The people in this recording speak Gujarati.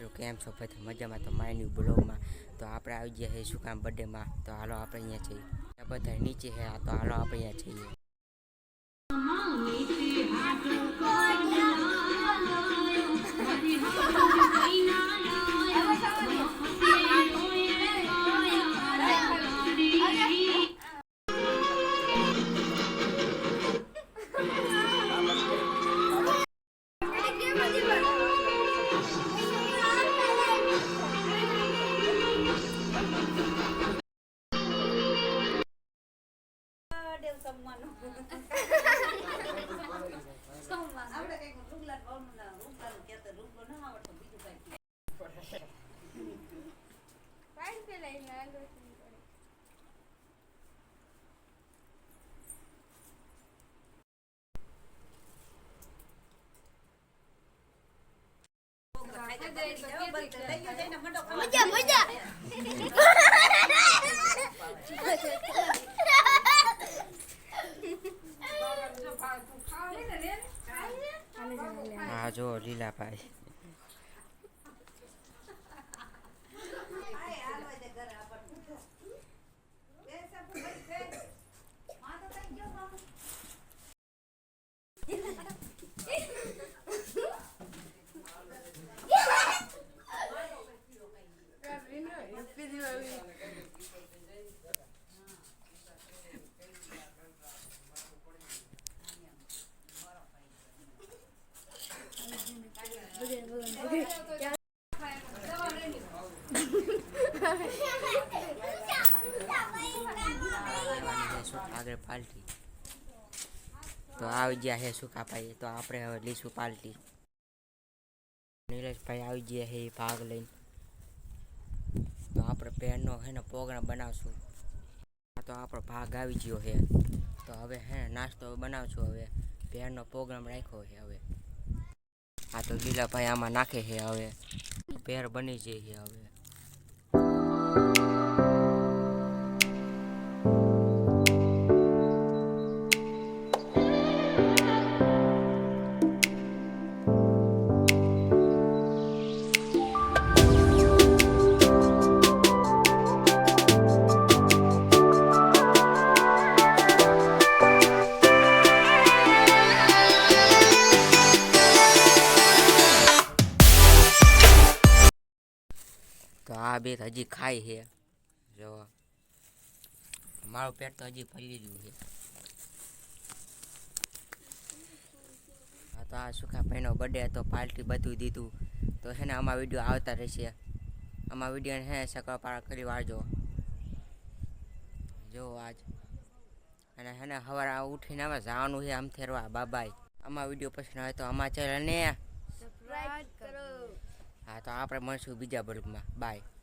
મિત્રો કેમ છો બધા મજામાં? તો માય ન્યૂ બ્લોગમાં તો આપણે આવી ગયા છે શું કામ બર્થડેમાં. તો હાલો આપણે અહીંયા જઈએ. બધા નીચે છે તો હાલો આપણે અહીંયા જઈએ. હા જો લીલાભાઈ આગળ પાર્ટી તો આવી ગયા છે સુકા ભાઈ. તો આપણે હવે લઈશું પાર્ટી. નીલેશભાઈ આવી ગયા છે ભાગ લઈને. તો આપણે પેનનો છે ને પ્રોગ્રામ બનાવશું. તો આપણો ભાગ આવી ગયો છે. તો હવે હે નાસ્તો બનાવશું. હવે પેનનો પ્રોગ્રામ રાખ્યો છે. હવે આ તો લીલાભાઈ આમાં નાખે છે. હવે પેર બની જાય છે. હવે તો આ બે હજી ખાય છે. જો મારું પેટ તો હજી ફરી રહ્યું છે. તો આ સુખા ભાઈનો બર્થડે હતો. પાર્ટી બધું દીધું. તો છે ને આમાં વિડીયો આવતા રહેશે. આમાં વિડીયોને હે સકળપાળા કરી વાળજો. જો આજ અને હે ને સવારે ઉઠીને હવે જવાનું છે આમ ફેરવા. બાય. આમાં વિડીયો પસંદ આવે તો આમાં ચેનલને સબસ્ક્રાઇબ કરો. હા તો આપણે મળશું બીજા બ્લોગમાં. બાય.